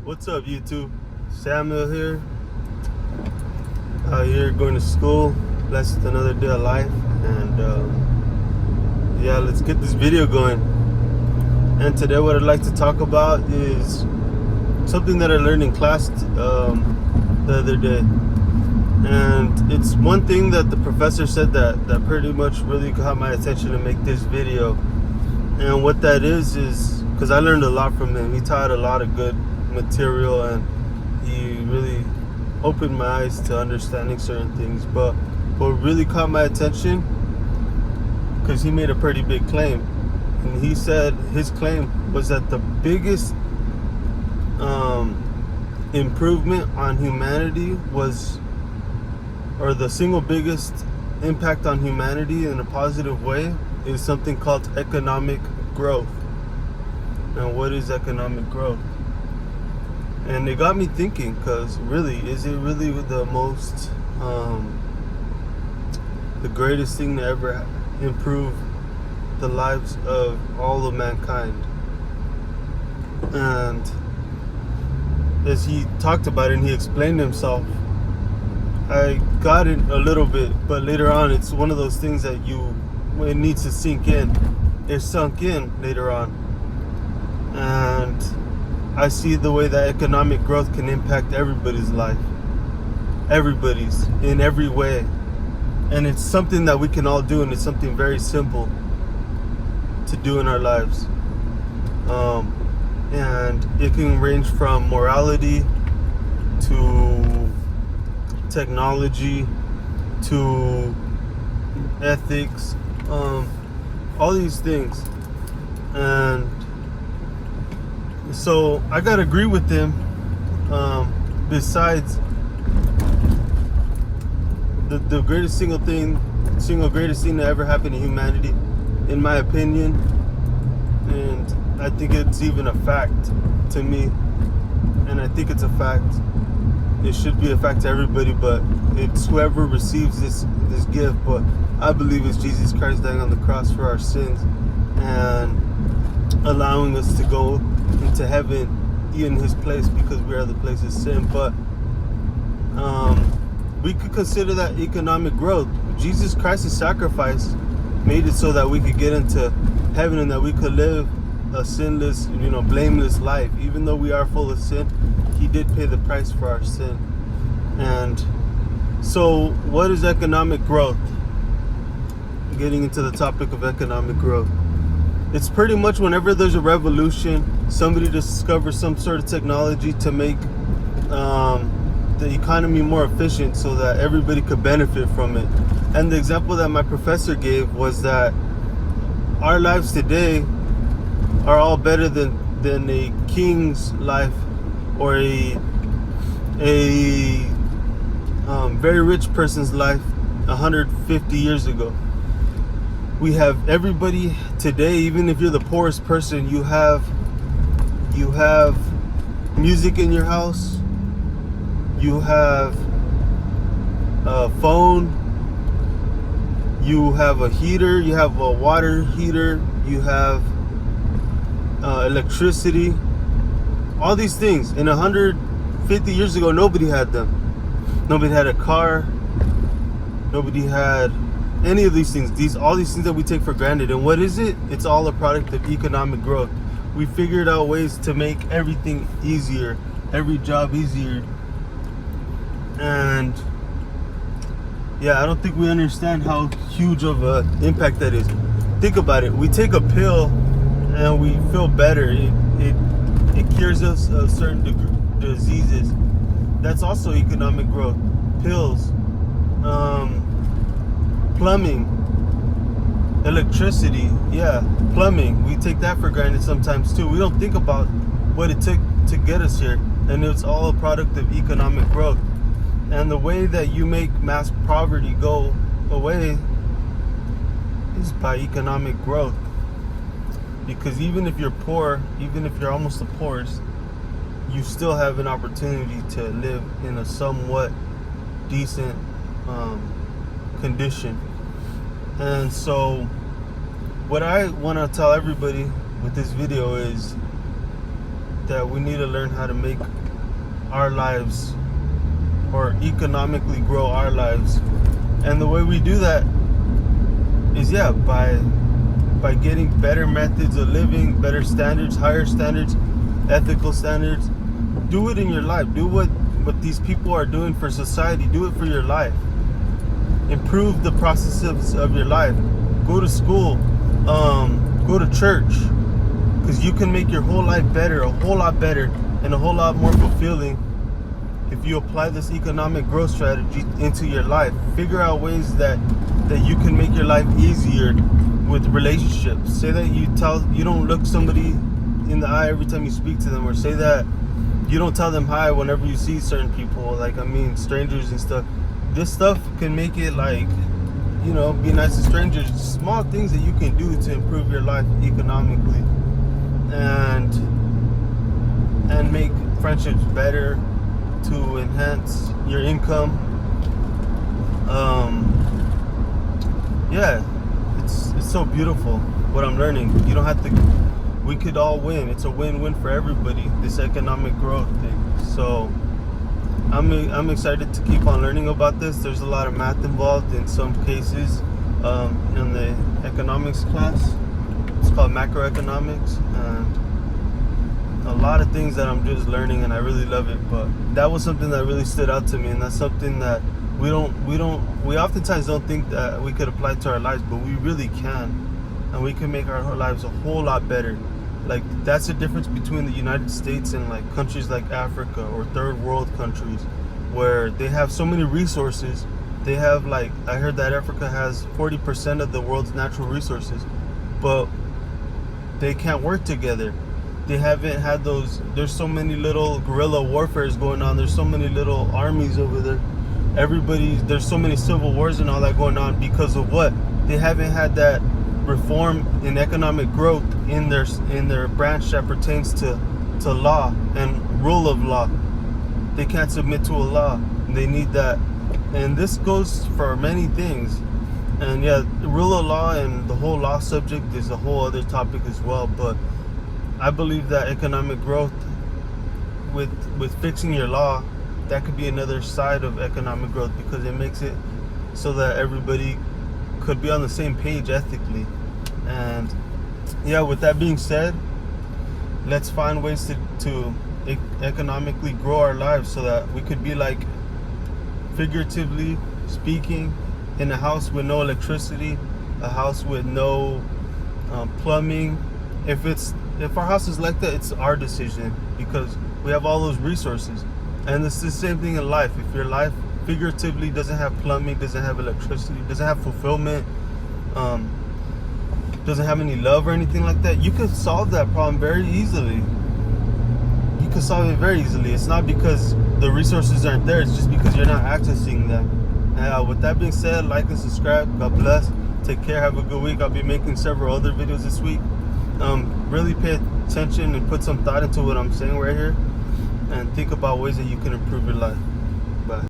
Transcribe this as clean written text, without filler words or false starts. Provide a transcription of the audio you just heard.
What's up, YouTube? Samuel here. Out here going to school. Blessed with another day of life. And yeah, let's get this video going. And today what I'd like to talk about is something that I learned in class the other day. And it's one thing that the professor said that pretty much really caught my attention to make this video. And what that is because I learned a lot from him. He taught a lot of good material and he really opened my eyes to understanding certain things. But what really caught my attention, because he made a pretty big claim, and he said his claim was that the biggest improvement on humanity was, or the single biggest impact on humanity in a positive way, is something called economic growth. Now, what is economic growth? And it got me thinking, because really, is it really the most, the greatest thing to ever improve the lives of all of mankind? And as he talked about it and he explained himself, I got it a little bit, but later on, it's one of those things that it needs to sink in. It sunk in later on. And I see the way that economic growth can impact everybody's life. Everybody's, in every way. And it's something that we can all do, and it's something very simple to do in our lives. And it can range from morality to technology to ethics, all these things. And so I gotta agree with him. Besides the greatest greatest thing to ever happen to humanity, in my opinion, and I think it's even a fact to me, and I think it's a fact. It should be a fact to everybody, but it's whoever receives this gift. But I believe it's Jesus Christ dying on the cross for our sins and allowing us to go into heaven in his place, because we are the place of sin. But we could consider that economic growth. Jesus Christ's sacrifice made it so that we could get into heaven and that we could live a sinless, blameless life. Even though we are full of sin, he did pay the price for our sin. And so what is economic growth? Getting into the topic of economic growth, it's pretty much whenever there's a revolution, somebody discovers some sort of technology to make the economy more efficient so that everybody could benefit from it. And the example that my professor gave was that our lives today are all better than a king's life or a very rich person's life 150 years ago. We have everybody today, even if you're the poorest person, you have music in your house, you have a phone, you have a heater, you have a water heater, you have electricity, all these things. And 150 years ago, nobody had them. Nobody had a car, nobody had any of these things. All these things that we take for granted. And what is it? It's all a product of economic growth. We figured out ways to make everything easier, every job easier. And yeah, I don't think we understand how huge of an impact that is. Think about it. We take a pill and we feel better. It cures us of certain diseases. That's also economic growth. Pills, plumbing, electricity. Yeah, plumbing. We take that for granted sometimes too. We don't think about what it took to get us here. And it's all a product of economic growth. And the way that you make mass poverty go away is by economic growth. Because even if you're poor, even if you're almost the poorest, you still have an opportunity to live in a somewhat decent condition. And so what I want to tell everybody with this video is that we need to learn how to make our lives, or economically grow our lives. And the way we do that is by getting better methods of living, better standards, higher standards, ethical standards. Do it in your life. Do what these people are doing for society. Do it for your life. Improve the processes of your life. Go to school. Go to church. Because you can make your whole life better, a whole lot better, and a whole lot more fulfilling if you apply this economic growth strategy into your life. Figure out ways that you can make your life easier with relationships. Say that you don't look somebody in the eye every time you speak to them, or say that you don't tell them hi whenever you see certain people, strangers and stuff. This stuff can make it be nice to strangers. Small things that you can do to improve your life economically and make friendships better, to enhance your income. It's so beautiful what I'm learning. You don't have to. We could all win. It's a win-win for everybody, this economic growth thing. So I'm excited to keep on learning about this. There's a lot of math involved in some cases in the economics class. It's called macroeconomics, and a lot of things that I'm just learning, and I really love it. But that was something that really stood out to me, and that's something that we oftentimes don't think that we could apply to our lives, but we really can, and we can make our lives a whole lot better. That's the difference between the United States and countries like Africa or third world countries, where they have so many resources. They have I heard that Africa has 40% of the world's natural resources, but they can't work together. They haven't had those. There's so many little guerrilla warfares going on. There's so many little armies over there. There's so many civil wars and all that going on because of what? They haven't had that reform in economic growth in their branch that pertains to law and rule of law. They can't submit to a law. They need that. And this goes for many things. And the rule of law and the whole law subject is a whole other topic as well. But I believe that economic growth with fixing your law, that could be another side of economic growth, because it makes it so that everybody could be on the same page ethically. And with that being said, let's find ways to economically grow our lives so that we could be, figuratively speaking, in a house with no electricity, a house with no plumbing. If our house is like that, it's our decision, because we have all those resources. And it's the same thing in life. If your life figuratively doesn't have plumbing, doesn't have electricity, doesn't have fulfillment, doesn't have any love or anything like that, you can solve that problem very easily. You can solve it very easily. It's not because the resources aren't there, it's just because you're not accessing them. With that being said, like and subscribe. God bless. Take care. Have a good week. I'll be making several other videos this week. Really pay attention and put some thought into what I'm saying right here, and think about ways that you can improve your life.